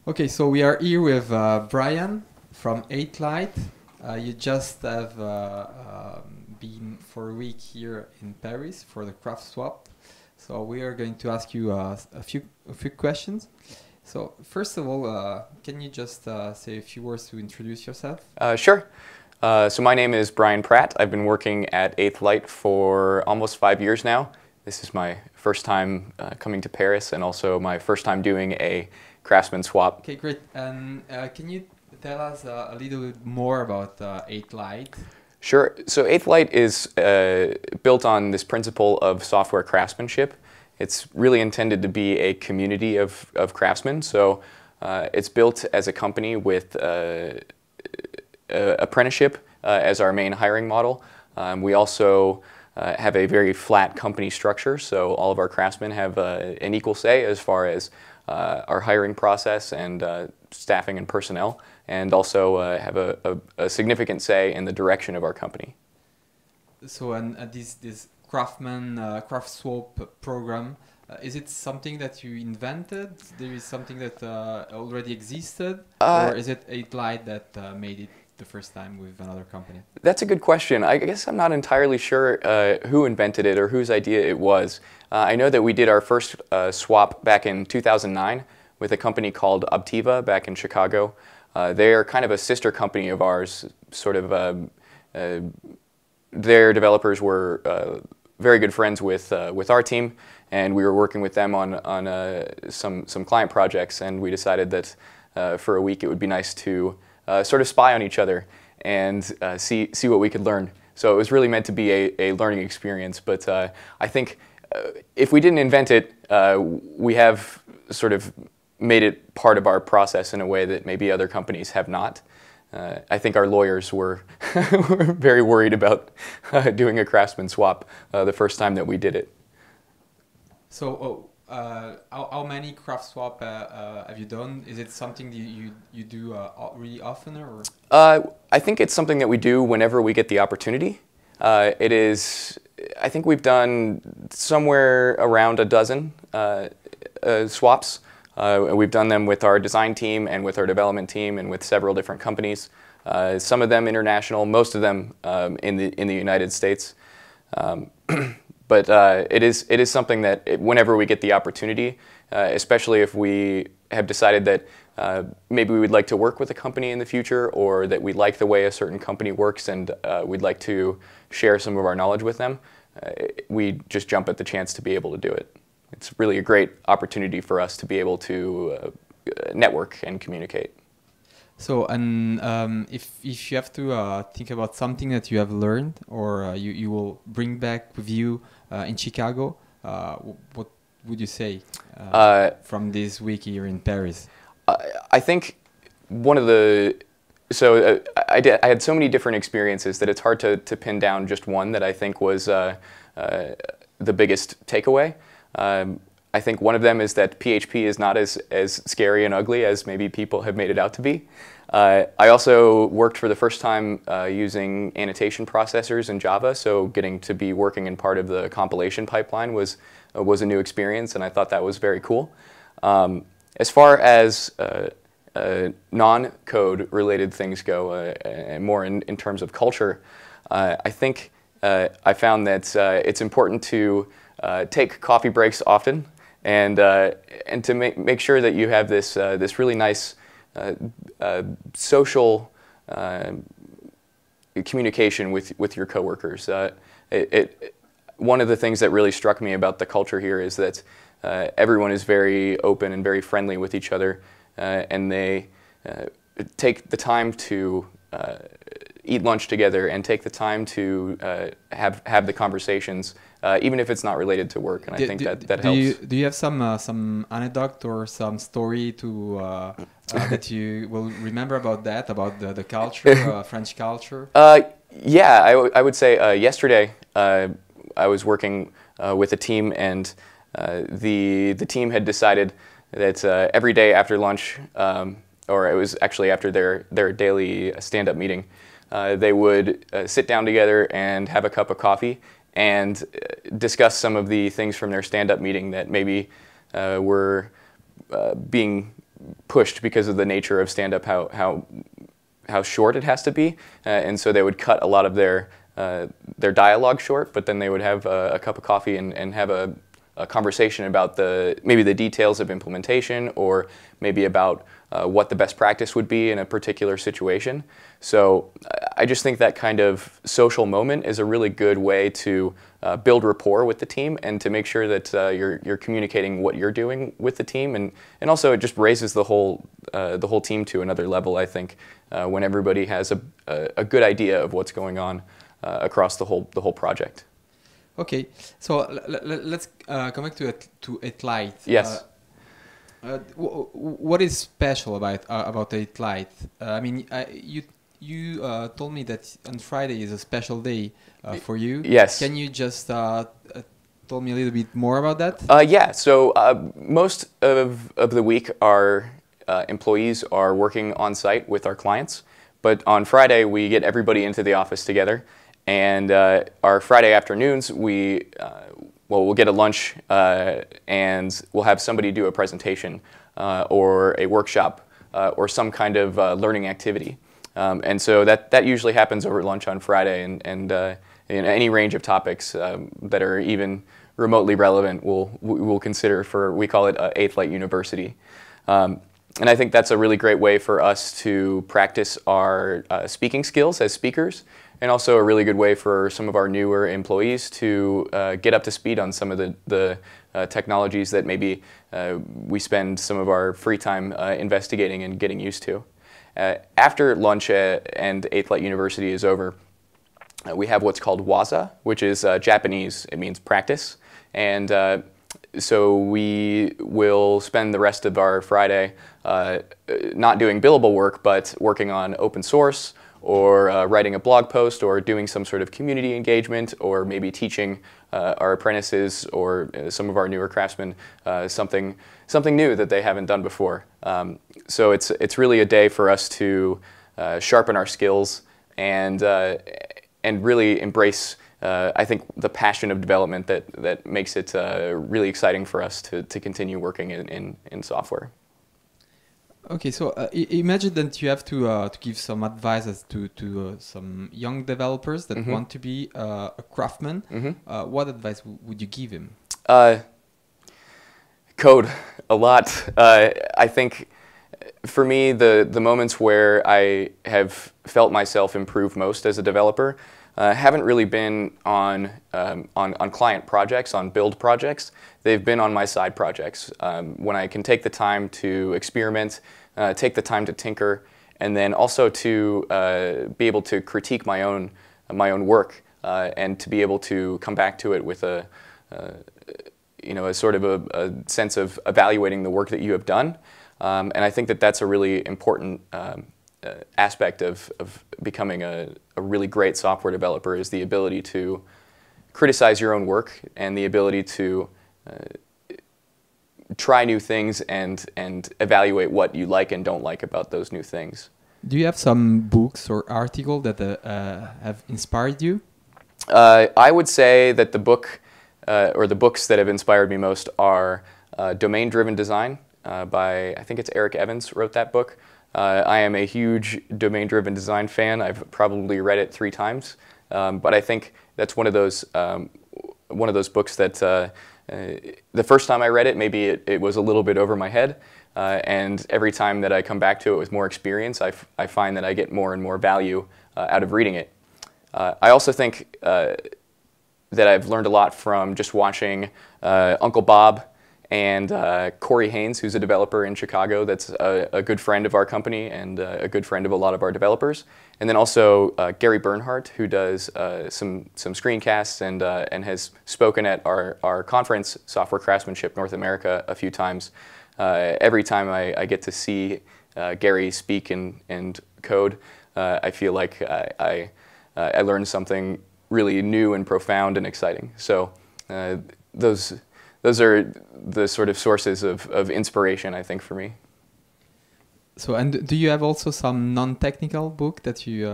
Okay, so we are here with Brian from 8 Light. You just have been for a week here in Paris for the CraftSwap. So we are going to ask you a few questions. So first of all, can you just say a few words to introduce yourself? Sure. So my name is Brian Pratt. I've been working at 8th Light for almost 5 years now. This is my first time coming to Paris and also my first time doing a craftsman swap. Okay, great. And can you tell us a little bit more about 8 Light? Sure. So 8th Light is built on this principle of software craftsmanship. It's really intended to be a community of craftsmen. So it's built as a company with apprenticeship as our main hiring model. We also have a very flat company structure, so all of our craftsmen have an equal say as far as our hiring process and staffing and personnel, and also have a significant say in the direction of our company. So, and this CraftSwap program, is it something that you invented? There is something that already existed, or is it 8 Light that made it the first time with another company? That's a good question. I guess I'm not entirely sure who invented it or whose idea it was. I know that we did our first swap back in 2009 with a company called Optiva back in Chicago. They are kind of a sister company of ours. Sort of, their developers were very good friends with our team, and we were working with them on some client projects. And we decided that for a week it would be nice to sort of spy on each other and see what we could learn. So it was really meant to be a learning experience. But I think if we didn't invent it, we have sort of made it part of our process in a way that maybe other companies have not. I think our lawyers were very worried about doing a craftsman swap the first time that we did it. So how many CraftSwap have you done? Is it something that you do really often, or? I think it's something that we do whenever we get the opportunity. I think we've done somewhere around a dozen swaps. We've done them with our design team and with our development team and with several different companies. Some of them international, most of them in the United States. But it is something that whenever we get the opportunity, especially if we have decided that maybe we would like to work with a company in the future, or that we like the way a certain company works and we'd like to share some of our knowledge with them, we just jump at the chance to be able to do it. It's really a great opportunity for us to be able to network and communicate. So, and if you have to think about something that you have learned or you will bring back with you in Chicago, what would you say from this week here in Paris? I think one of the I had so many different experiences that it's hard to pin down just one that I think was the biggest takeaway. I think one of them is that PHP is not as scary and ugly as maybe people have made it out to be. I also worked for the first time using annotation processors in Java, so getting to be working in part of the compilation pipeline was a new experience, and I thought that was very cool. As far as non-code related things go, and more in terms of culture, I think I found that it's important to take coffee breaks often, and to make sure that you have this really nice social communication with your coworkers. One of the things that really struck me about the culture here is that everyone is very open and very friendly with each other, and they take the time to eat lunch together and take the time to have the conversations, even if it's not related to work. And I think that helps. Do you have some anecdote or some story to that you will remember about the culture, French culture? Yeah, I would say yesterday I was working with a team, and the team had decided that every day after lunch, or it was actually after their daily stand-up meeting, they would sit down together and have a cup of coffee and discuss some of the things from their stand-up meeting that maybe were being pushed because of the nature of stand-up, how short it has to be, and so they would cut a lot of their dialogue short, but then they would have a cup of coffee and have a conversation about maybe the details of implementation, or maybe about what the best practice would be in a particular situation. So I just think that kind of social moment is a really good way to build rapport with the team, and to make sure that you're communicating what you're doing with the team, and also it just raises the whole team to another level, I think, when everybody has a good idea of what's going on across the whole project. Okay, so let's come back to Eight Light. Yes. What is special about Eight Light? I mean, you told me that on Friday is a special day for you. Yes. Can you just tell me a little bit more about that? Yeah. So most of the week, our employees are working on site with our clients, but on Friday we get everybody into the office together. And our Friday afternoons, we'll get a lunch and we'll have somebody do a presentation or a workshop or some kind of learning activity. And so that usually happens over lunch on Friday, and in any range of topics that are even remotely relevant, we'll consider we call it Eighth Light University. And I think that's a really great way for us to practice our speaking skills as speakers, and also a really good way for some of our newer employees to get up to speed on some of the technologies that maybe we spend some of our free time investigating and getting used to. After lunch and Eighth Light University is over, we have what's called waza, which is Japanese. It means practice. And so we will spend the rest of our Friday not doing billable work, but working on open source, or writing a blog post, or doing some sort of community engagement, or maybe teaching our apprentices or some of our newer craftsmen something new that they haven't done before. So it's really a day for us to sharpen our skills and really embrace, I think, the passion of development that makes it really exciting for us to continue working in software. Okay, so imagine that you have to give some advice to some young developers that want to be a craftsman. What advice would you give him? Code a lot. I think for me, the moments where I have felt myself improve most as a developer haven't really been on client projects, on build projects. They've been on my side projects. When I can take the time to experiment, take the time to tinker, and then also to be able to critique my own work, and to be able to come back to it with a sort of a sense of evaluating the work that you have done. And I think that that's a really important aspect of becoming a really great software developer, is the ability to criticize your own work and the ability to try new things and evaluate what you like and don't like about those new things. Do you have some books or articles that have inspired you? I would say that the book or the books that have inspired me most are Domain-Driven Design by, I think it's Eric Evans wrote that book. I am a huge domain-driven design fan. I've probably read it 3 times, but I think that's one of those books that the first time I read it, maybe it was a little bit over my head, and every time that I come back to it with more experience, I find that I get more and more value out of reading it. I also think that I've learned a lot from just watching Uncle Bob and Corey Haynes, who's a developer in Chicago that's a good friend of our company and a good friend of a lot of our developers. And then also Gary Bernhardt, who does some screencasts and has spoken at our conference, Software Craftsmanship North America, a few times. Every time I get to see Gary speak and code, I feel like I learned something really new and profound and exciting. So those are the sort of sources of inspiration, I think, for me. So, and do you have also some non-technical book that you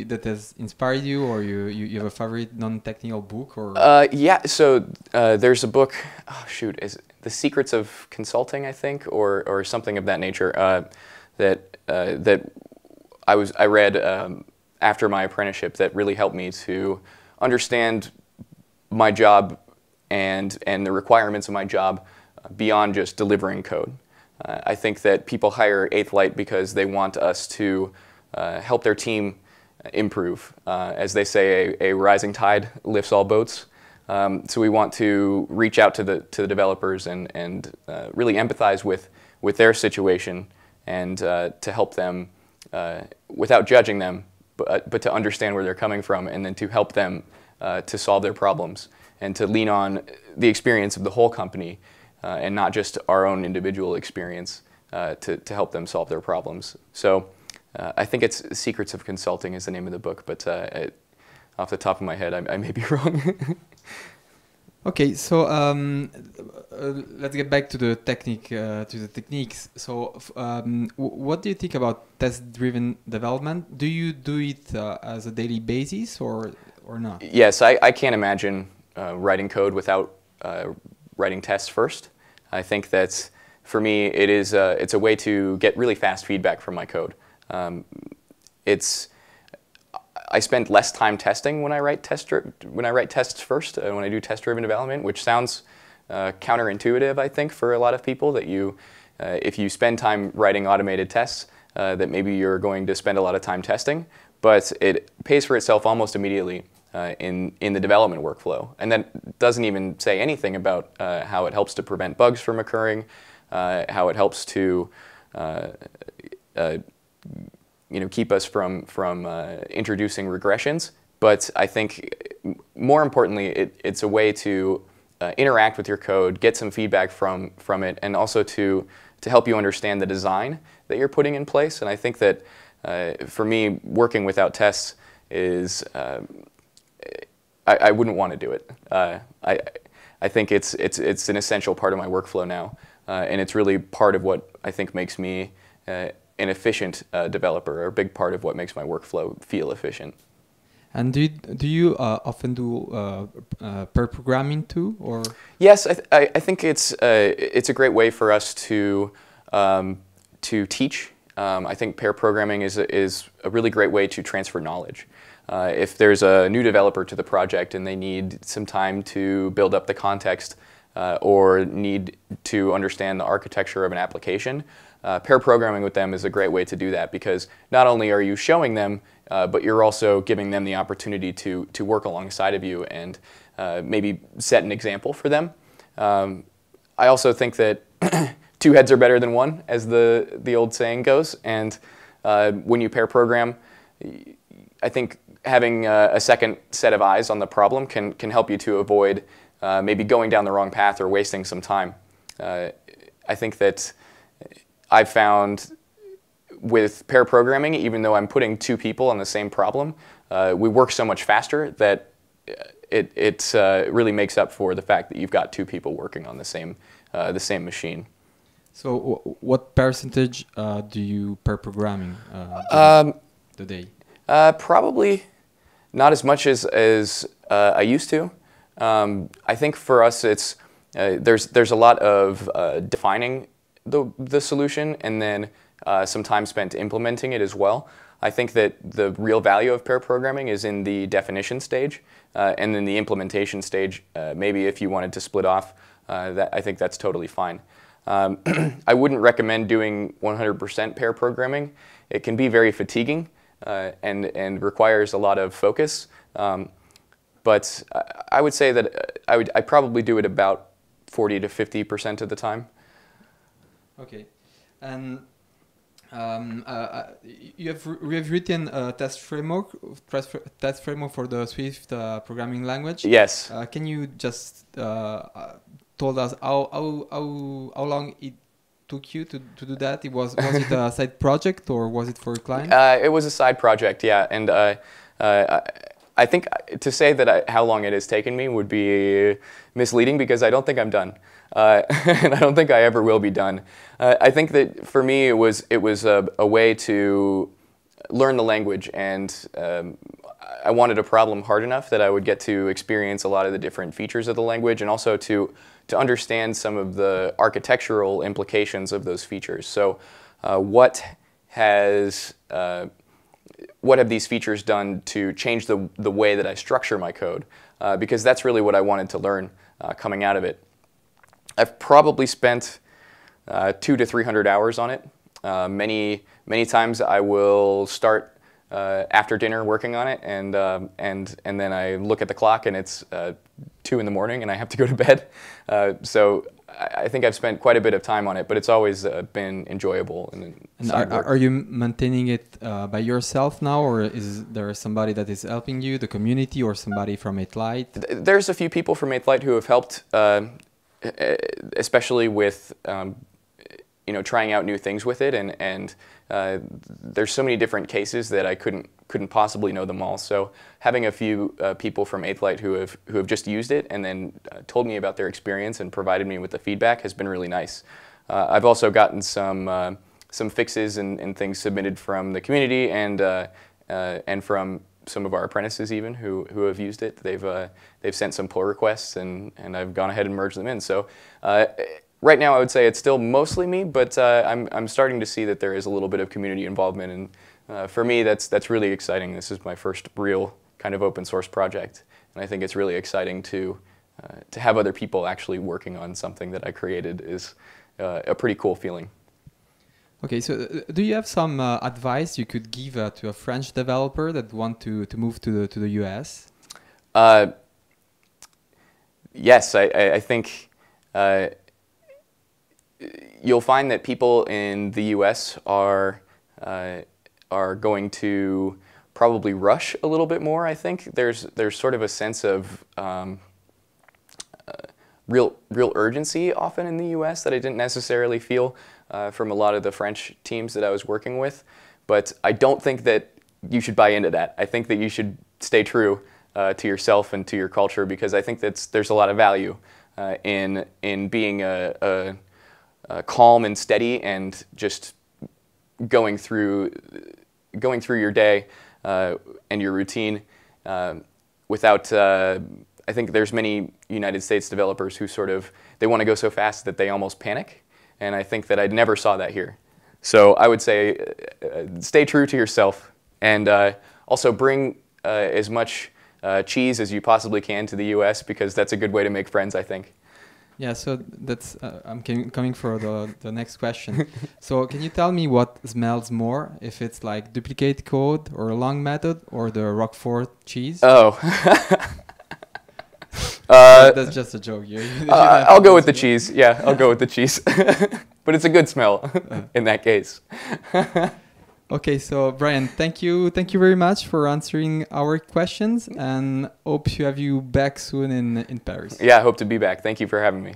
that has inspired you, or you have a favorite non-technical book, or? Yeah. So there's a book. Oh shoot! the secrets of consulting, I think, or something of that nature, that I read after my apprenticeship that really helped me to understand my job and the requirements of my job beyond just delivering code. I think that people hire 8th Light because they want us to help their team improve. As they say, a rising tide lifts all boats. So we want to reach out to the developers and really empathize with their situation and to help them without judging them, but to understand where they're coming from, and then to help them to solve their problems and to lean on the experience of the whole company and not just our own individual experience to help them solve their problems. So I think it's Secrets of Consulting is the name of the book, but off the top of my head, I may be wrong. Okay, so let's get back to the techniques. So, what do you think about test-driven development? Do you do it as a daily basis or not? Yes, I can't imagine writing code without writing tests first. I think that for me, it's a way to get really fast feedback from my code. I spend less time testing when I write tests first, when I do test-driven development, which sounds counterintuitive, I think, for a lot of people, that if you spend time writing automated tests, that maybe you're going to spend a lot of time testing, but it pays for itself almost immediately in the development workflow. And that doesn't even say anything about how it helps to prevent bugs from occurring, how it helps to keep us from introducing regressions. But I think more importantly, it's a way to interact with your code, get some feedback from it, and also to help you understand the design that you're putting in place. And I think that for me, working without tests is I wouldn't want to do it. I think it's an essential part of my workflow now, and it's really part of what I think makes me an efficient developer, or a big part of what makes my workflow feel efficient. And do you often do pair programming too, or? Yes, I think it's a great way for us to teach. I think pair programming is a really great way to transfer knowledge. If there's a new developer to the project and they need some time to build up the context or need to understand the architecture of an application, pair programming with them is a great way to do that, because not only are you showing them, but you're also giving them the opportunity to work alongside of you and maybe set an example for them. I also think that two heads are better than one, as the old saying goes, and when you pair program, I think having a second set of eyes on the problem can help you to avoid maybe going down the wrong path or wasting some time. I think that I've found with pair programming, even though I'm putting two people on the same problem, we work so much faster that it really makes up for the fact that you've got two people working on the same machine. So what percentage do you pair programming today? Probably not as much as I used to. I think for us, there's a lot of defining the solution and then some time spent implementing it as well. I think that the real value of pair programming is in the definition stage, and then the implementation stage. Maybe if you wanted to split off, I think that's totally fine. I wouldn't recommend doing 100% pair programming. It can be very fatiguing and requires a lot of focus. But I would say that I probably do it about 40 to 50% of the time. Okay, and you have written a test framework for the Swift programming language. Yes. Can you just told us how long it took you to do that? Was it a side project or was it for a client? It was a side project, yeah, and I think to say that how long it has taken me would be misleading, because I don't think I'm done, and I don't think I ever will be done. I think that for me it was a way to learn the language, and I wanted a problem hard enough that I would get to experience a lot of the different features of the language, and also to understand some of the architectural implications of those features. So what have these features done to change the way that I structure my code? Because that's really what I wanted to learn coming out of it. I've probably spent 200 to 300 hours on it. Many times I will start after dinner working on it, and then I look at the clock and it's 2 in the morning and I have to go to bed. So I think I've spent quite a bit of time on it, but it's always been enjoyable. And are you maintaining it by yourself now, or is there somebody that is helping you, the community, or somebody from 8light? There's a few people from 8light who have helped, especially with trying out new things with it, and there's so many different cases that I couldn't possibly know them all. So having a few people from 8light who have just used it and then told me about their experience and provided me with the feedback has been really nice. I've also gotten some fixes and things submitted from the community and from some of our apprentices even who have used it. They've sent some pull requests and I've gone ahead and merged them in. So. Right now, I would say it's still mostly me, but I'm starting to see that there is a little bit of community involvement, and for me, that's really exciting. This is my first real kind of open source project, and I think it's really exciting to have other people actually working on something that I created is a pretty cool feeling. Okay, so do you have some advice you could give to a French developer that want to move to the US? Yes, I think. You'll find that people in the U.S. are going to probably rush a little bit more. I think there's sort of a sense of real urgency often in the U.S. that I didn't necessarily feel from a lot of the French teams that I was working with. But I don't think that you should buy into that. I think that you should stay true to yourself and to your culture, because I think there's a lot of value in being calm and steady and just going through your day and your routine without. I think there's many United States developers who they want to go so fast that they almost panic, and I think that I never saw that here. So I would say stay true to yourself, and also bring as much cheese as you possibly can to the U.S., because that's a good way to make friends, I think. Yeah, so that's I'm coming for the next question. So can you tell me what smells more, if it's like duplicate code or a long method or the Roquefort cheese? Oh. That's just a joke. I'll go with the cheese. Yeah, I'll go with the cheese. But it's a good smell in that case. Okay, so Brian, thank you very much for answering our questions, and hope to have you back soon in Paris. Yeah, I hope to be back. Thank you for having me.